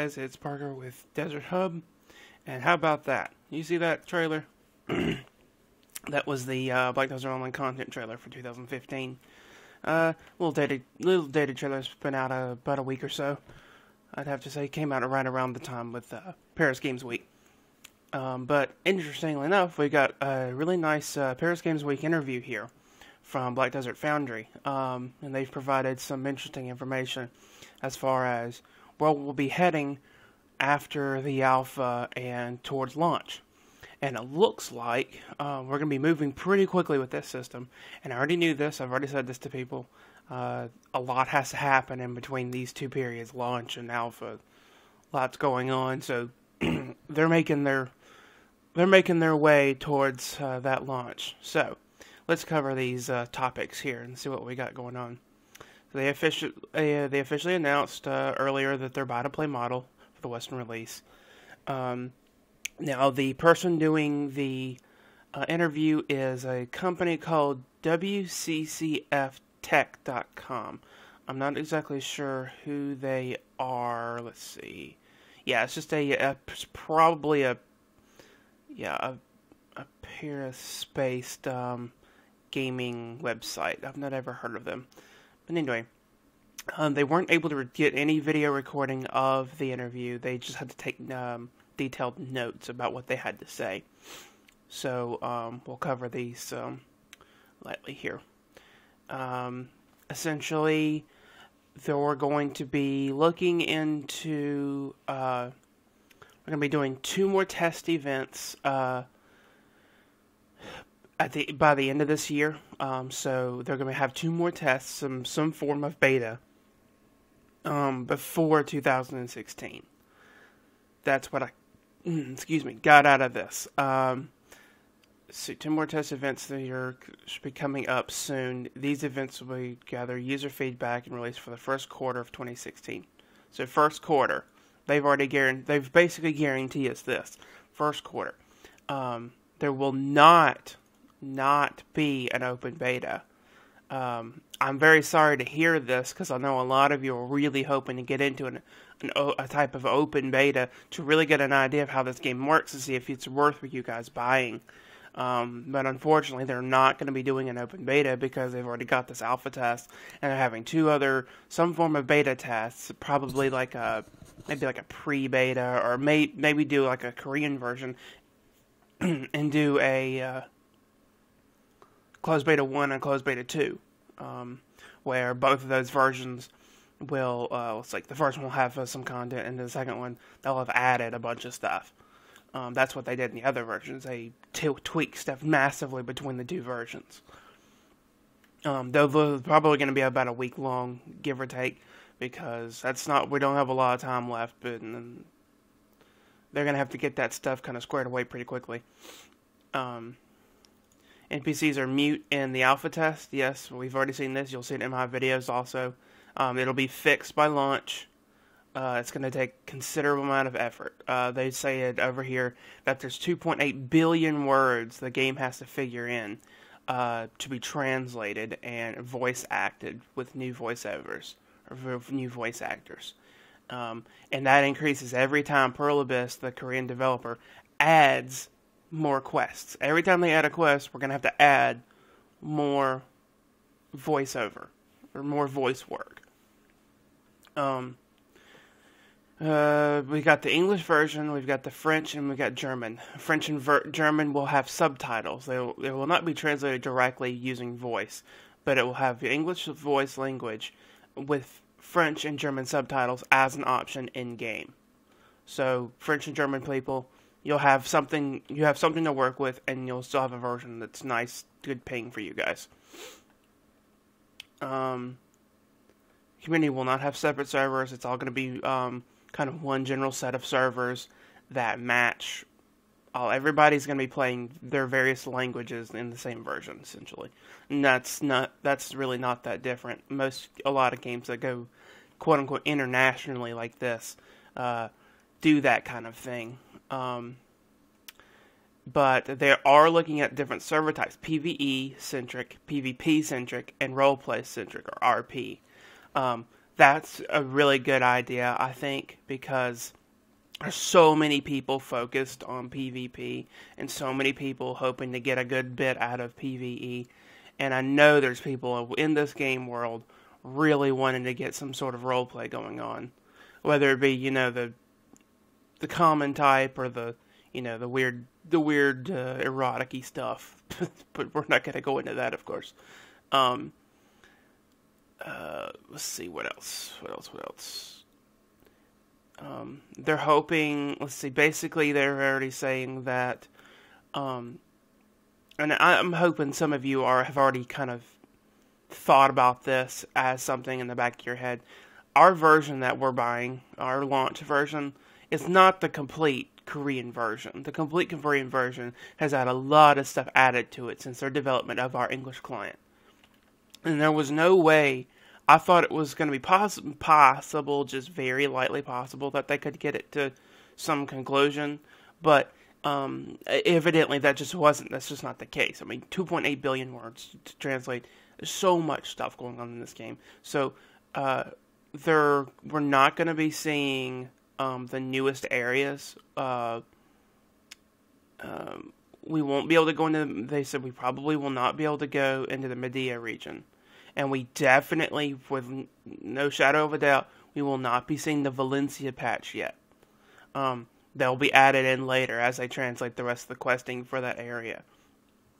guys, it's Parker with Desert Hub, and how about that? You see that trailer? That was the Black Desert Online content trailer for 2015. Little dated trailer's been out about a week or so. I'd have to say came out right around the time with Paris Games Week. But interestingly enough, we got a really nice Paris Games Week interview here from Black Desert Foundry, and they've provided some interesting information as far as where we'll be heading after the alpha and towards launch. And it looks like we're going to be moving pretty quickly with this system. And I already knew this. I've already said this to people. A lot has to happen in between these two periods, launch and alpha. Lots going on, so they're making their way towards that launch. So let's cover these topics here and see what we got going on. So they officially announced earlier that their buy-to-play model for the Western release. Now, the person doing the interview is a company called WCCFtech.com. I'm not exactly sure who they are. Let's see. Yeah, it's just probably a Paris-based gaming website. I've not ever heard of them. But anyway, they weren't able to get any video recording of the interview. They just had to take detailed notes about what they had to say. So we'll cover these lightly here. Essentially, they're going to be looking into... we're going to be doing 2 more test events by the end of this year. So they're going to have 2 more tests, some form of beta, before 2016. That's what I, got out of this. So 2 more test events that should be coming up soon. These events will gather user feedback and released for the first quarter of 2016. So first quarter. They've basically guaranteed us this. First quarter. There will not be an open beta. I'm very sorry to hear this, because I know a lot of you are really hoping to get into a type of open beta to really get an idea of how this game works and see if it's worth for you guys buying. But unfortunately, they're not going to be doing an open beta because they've already got this alpha test, and they're having some form of beta tests, probably maybe like a pre-beta, or maybe do like a Korean version, and do a closed beta 1 and closed beta 2, where both of those versions will, it's like the first one will have some content, and the second one, they'll have added a bunch of stuff. That's what they did in the other versions. They tweaked stuff massively between the 2 versions. They're probably going to be about a week long, give or take, because we don't have a lot of time left, but they're going to have to get that stuff kind of squared away pretty quickly. NPCs are mute in the alpha test. Yes, we've already seen this. You'll see it in my videos also. It'll be fixed by launch. It's going to take considerable amount of effort. They say it over here that there's 2.8 billion words the game has to figure in to be translated and voice acted with new voiceovers or new voice actors. And that increases every time Pearl Abyss, the Korean developer, adds more quests. Every time they add a quest, we're going to have to add more voiceover or more voice work. We got the English version, we've got the French, and we've got German. French and German will have subtitles. They will not be translated directly using voice, but it will have the English voice language with French and German subtitles as an option in-game. So, French and German people, you have something to work with, and you'll still have a version that's nice, good ping for you guys. Community will not have separate servers. It's all going to be kind of one general set of servers that match. Everybody's going to be playing their various languages in the same version, essentially. And that's really not that different. A lot of games that go quote unquote internationally like this do that kind of thing. But they are looking at different server types: PvE centric, PvP centric, and roleplay centric, or RP. That's a really good idea, I think, because there's so many people focused on PvP and so many people hoping to get a good bit out of PvE. And I know there's people in this game world really wanting to get some sort of roleplay going on, whether it be, the common type or the weird erotic-y stuff. But we're not going to go into that, of course. Let's see, what else? They're hoping, let's see, basically they're already saying that, and I'm hoping some of you have already kind of thought about this as something in the back of your head. Our version that we're buying, our launch version, is not the complete Korean version. The complete Korean version has had a lot of stuff added to it since their development of our English client. And there was no way, I thought it was going to be possible, just very lightly possible, that they could get it to some conclusion. But evidently that's just not the case. I mean, 2.8 billion words to translate. There's so much stuff going on in this game. So we're not going to be seeing the newest areas. We won't be able to go into, they said we probably will not be able to go into the Medea region. And we definitely, with no shadow of a doubt, we will not be seeing the Valencia patch yet. They'll be added in later as they translate the rest of the questing for that area.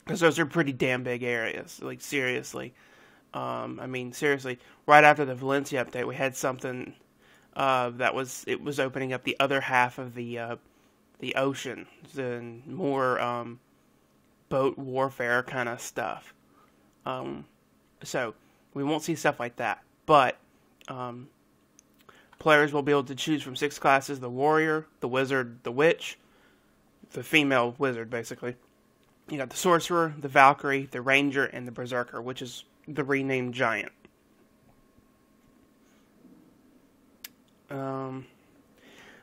Because those are pretty damn big areas, like seriously. Seriously, right after the Valencia update, we had something it was opening up the other half of the ocean, and more boat warfare kind of stuff. So we won't see stuff like that, but players will be able to choose from 6 classes: the warrior, the wizard, the witch, the female wizard, basically. You got the sorcerer, the Valkyrie, the ranger, and the berserker, which is the renamed giant.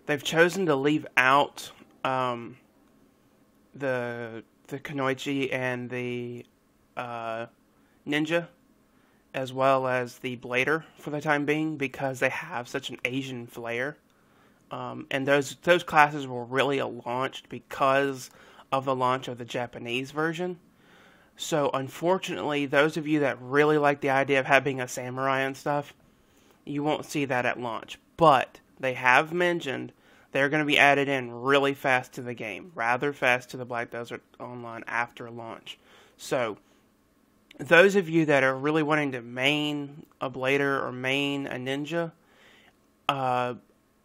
They've chosen to leave out the Kunoichi and the ninja, as well as the blader for the time being, because they have such an Asian flair. And those classes were really launched because of the launch of the Japanese version. So unfortunately, those of you that really like the idea of having a samurai and stuff, you won't see that at launch. But they have mentioned they're going to be added in really fast to the game, rather fast to the Black Desert Online after launch. So those of you that are really wanting to main a blader or main a ninja, I'm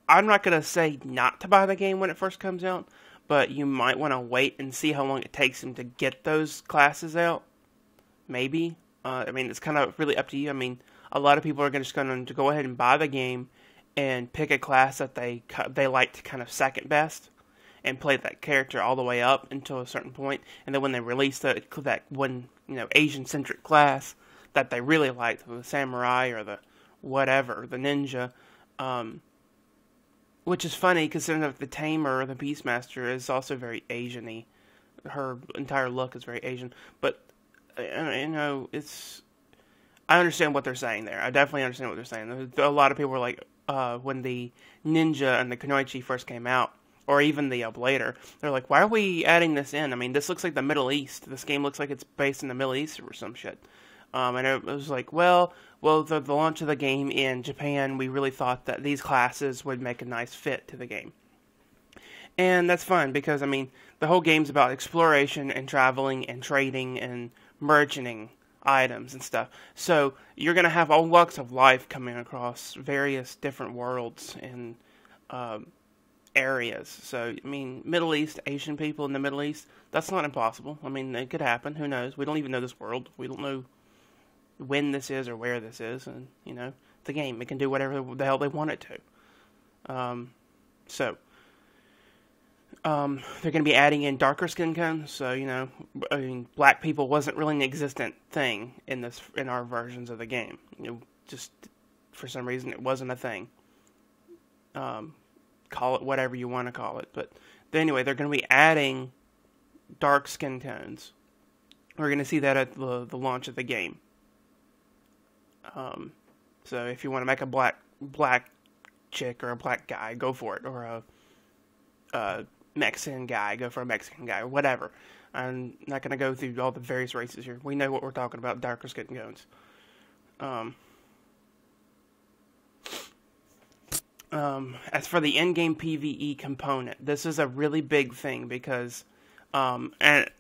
not going to say not to buy the game when it first comes out, but you might want to wait and see how long it takes them to get those classes out. Maybe. It's kind of really up to you. A lot of people are just going to go ahead and buy the game and pick a class that they like to kind of second best and play that character all the way up until a certain point. And then when they release that one, Asian-centric class that they really like, the samurai or the whatever, the ninja, which is funny considering that the tamer or the beastmaster is also very Asian-y. Her entire look is very Asian. But, I understand what they're saying there. I definitely understand what they're saying. A lot of people were like, when the ninja and the kunoichi first came out, or even the blader, they're like, why are we adding this in? This looks like the Middle East. This game looks like it's based in the Middle East or some shit. And it was like, well, the launch of the game in Japan, we really thought that these classes would make a nice fit to the game. And that's fine, because, the whole game's about exploration and traveling and trading and merchanting items and stuff. So you're going to have all walks of life coming across various different worlds and areas. So, Middle East, Asian people in the Middle East, that's not impossible. It could happen. Who knows? We don't even know this world. We don't know when this is or where this is. And, the game, it can do whatever the hell they want it to. They're going to be adding in darker skin tones, so, black people wasn't really an existent thing in our versions of the game. Just for some reason it wasn't a thing. Call it whatever you want to call it. But anyway, they're going to be adding dark skin tones. We're going to see that at the launch of the game. So if you want to make a black chick or a black guy, go for it. Or a Mexican guy, go for a Mexican guy, or whatever. I'm not going to go through all the various races here. We know what we're talking about, darker skin tones. As for the in-game PvE component, this is a really big thing because, and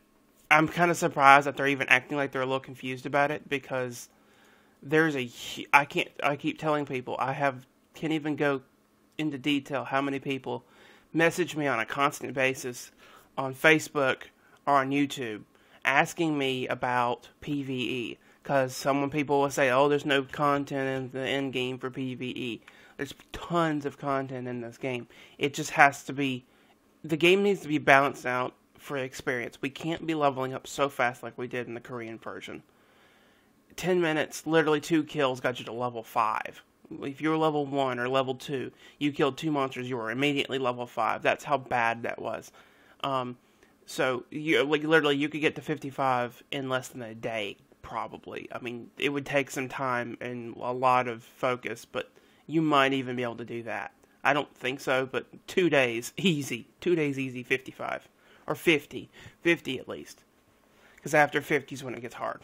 I'm kind of surprised that they're even acting like they're a little confused about it, because there's I keep telling people, can't even go into detail how many people message me on a constant basis on Facebook or on YouTube asking me about PvE, because people will say, oh, there's no content in the end game for PvE. There's tons of content in this game. It just has to be, the game needs to be balanced out for experience. We can't be leveling up so fast like we did in the Korean version. 10 minutes, literally 2 kills got you to level 5. If you were level 1 or level 2, you killed 2 monsters, you were immediately level 5. That's how bad that was. So, literally, you could get to 55 in less than a day, probably. I mean, it would take some time and a lot of focus, but you might even be able to do that. I don't think so, but 2 days, easy. 2 days, easy, 55. Or 50. 50 at least. Because after 50 is when it gets hard.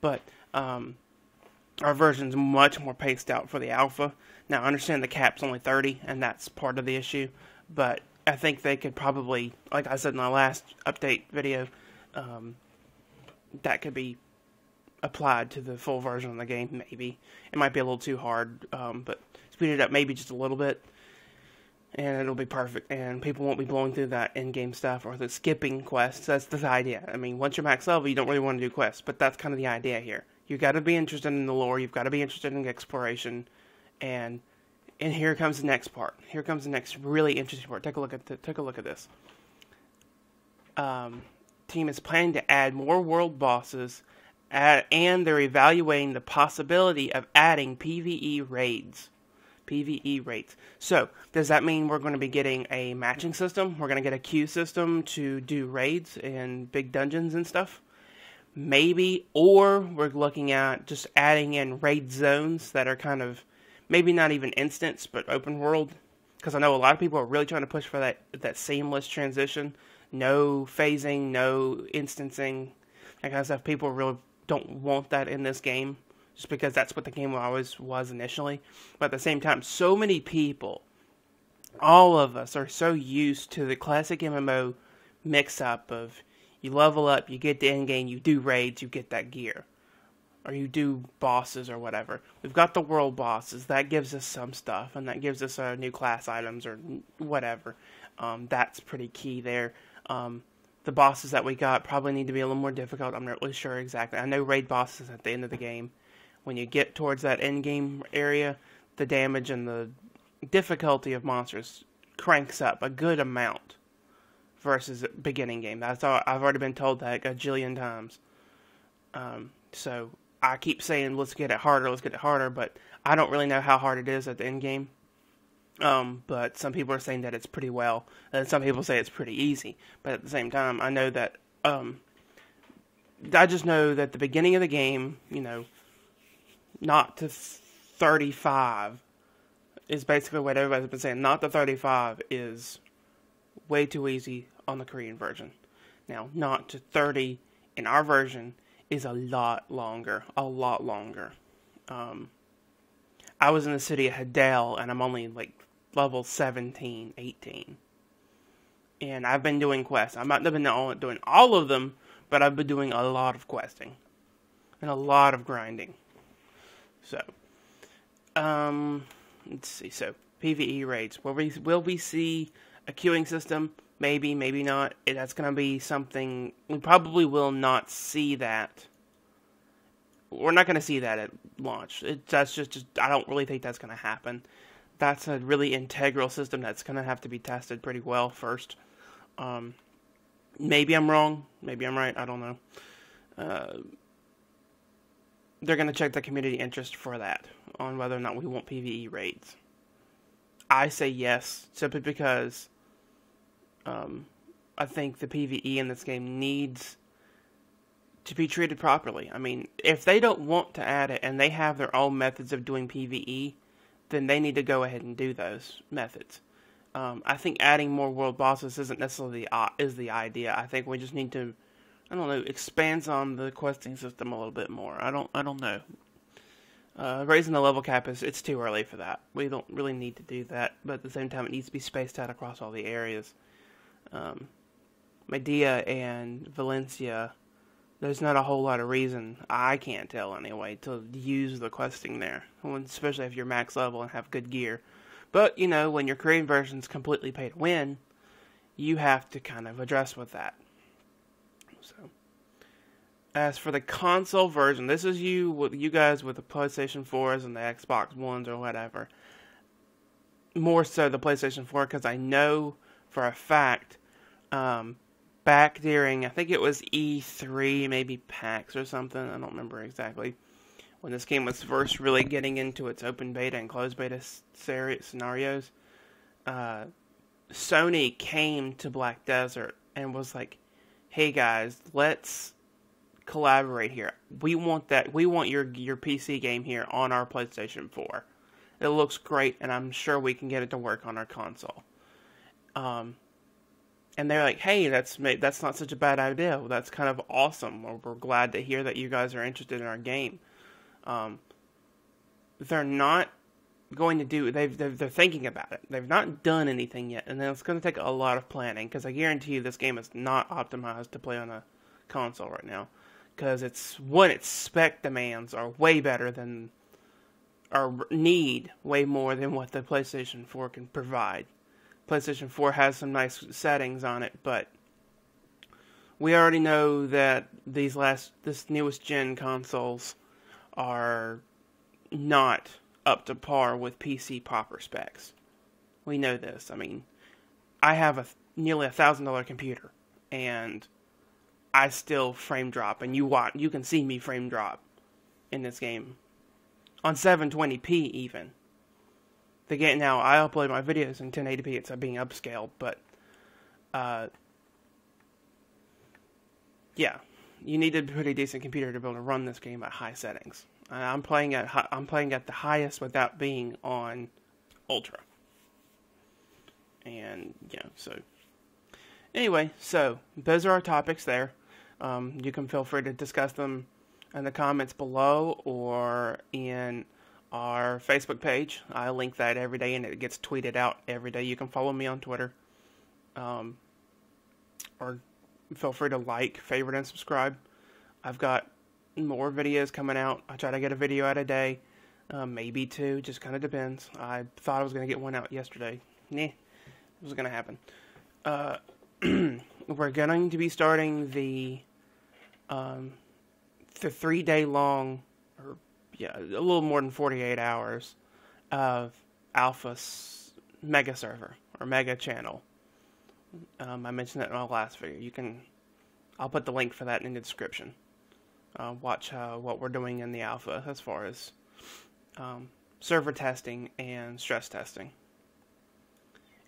But, our version's much more paced out for the alpha. Now, I understand the cap's only 30, and that's part of the issue, but I think they could probably, like I said in my last update video, that could be applied to the full version of the game, maybe. It might be a little too hard, but speed it up maybe just a little bit, and it'll be perfect, and people won't be blowing through that in-game stuff or the skipping quests. That's the idea. I mean, once you're max level, you don't really want to do quests, but that's kind of the idea here. You've got to be interested in the lore, you've got to be interested in exploration, and here comes the next part. Here comes the next really interesting part. Take a look at this. Team is planning to add more world bosses, and they're evaluating the possibility of adding PvE raids. PvE raids. So, does that mean we're going to be getting a matching system? We're going to get a queue system to do raids in big dungeons and stuff? Maybe. Or we're looking at just adding in raid zones that are kind of, maybe not even instance, but open world. Because I know a lot of people are really trying to push for that seamless transition. No phasing, no instancing, that kind of stuff. People really don't want that in this game, just because that's what the game always was initially. But at the same time, so many people, all of us, are so used to the classic MMO mix-up of you level up, you get the end game, you do raids, you get that gear. Or you do bosses or whatever. We've got the world bosses. That gives us some stuff, and that gives us new class items or whatever. That's pretty key there. The bosses that we got probably need to be a little more difficult. I'm not really sure exactly. I know raid bosses at the end of the game. When you get towards that end game area, the damage and the difficulty of monsters cranks up a good amount versus beginning game. That's all, I've already been told that a gajillion times. So I keep saying, let's get it harder, but I don't really know how hard it is at the end game. But some people are saying that it's pretty well, and some people say it's pretty easy. But at the same time, I know that, I just know that the beginning of the game, not to 35 is basically what everybody's been saying. Not to 35 is way too easy on the Korean version. Now, not to 30 in our version is a lot longer. I was in the city of Hadel, and I'm only level 17, 18. And I've been doing quests. I've not been doing all of them, but I've been doing a lot of questing. And a lot of grinding. So, let's see. So, PvE raids. Will we see a queuing system? Maybe, maybe not. That's going to be something, we probably will not see that. We're not going to see that at launch. That's just, I don't really think that's going to happen. That's a really integral system that's going to have to be tested pretty well first. Maybe I'm wrong. Maybe I'm right. I don't know. They're going to check the community interest for that, on whether or not we want PvE raids. I say yes, simply because I think the PvE in this game needs to be treated properly. I mean, if they don't want to add it and they have their own methods of doing PvE, then they need to go ahead and do those methods. I think adding more world bosses isn't necessarily the idea. I think we just need to, I don't know, expand on the questing system a little bit more. I don't know. Raising the level cap it's too early for that. We don't really need to do that, but at the same time, it needs to be spaced out across all the areas. Medea and Valencia, there's not a whole lot of reason, I can't tell anyway, to use the questing there, especially if you're max level and have good gear. But, you know, when your Korean version's completely pay to win, you have to kind of address with that. So, as for the console version, this is you guys with the PlayStation 4s and the Xbox Ones or whatever. More so the PlayStation 4, because I know for a fact, back during, I think it was E3, maybe PAX or something, I don't remember exactly, when this game was first really getting into its open beta and closed beta scenarios, Sony came to Black Desert and was like, hey guys, let's collaborate here. We want your PC game here on our PlayStation 4. It looks great, and I'm sure we can get it to work on our console. And they're like, hey, that's not such a bad idea. Well, that's kind of awesome. We're glad to hear that you guys are interested in our game. They're not going to do. They're thinking about it. They've not done anything yet, and then it's going to take a lot of planning. Because I guarantee you, this game is not optimized to play on a console right now. Because its spec demands are way better than, or need way more than what the PlayStation 4 can provide. PlayStation 4 has some nice settings on it, but we already know that this newest gen consoles are not up to par with PC proper specs. We know this. I mean, I have nearly $1,000 computer, and I still frame drop, and you can see me frame drop in this game on 720p even. The game now, I upload my videos in 1080p. It's being upscaled, but yeah, you need a pretty decent computer to be able to run this game at high settings. I'm playing at the highest without being on ultra, and yeah. So anyway, so those are our topics there. You can feel free to discuss them in the comments below or in our Facebook page. I link that every day, and it gets tweeted out every day. You can follow me on Twitter, or feel free to like, favorite, and subscribe. I've got more videos coming out. I try to get a video out a day, maybe two, just kind of depends. I thought I was going to get one out yesterday. It was going to happen. We're going to be starting the 3-day long, a little more than 48 hours of Alpha Mega Server, or Mega Channel. I mentioned that in my last video. I'll put the link for that in the description. Watch what we're doing in the Alpha as far as server testing and stress testing.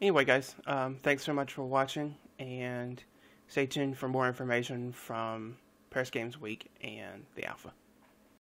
Anyway, guys, thanks so much for watching, and stay tuned for more information from Paris Games Week and the Alpha.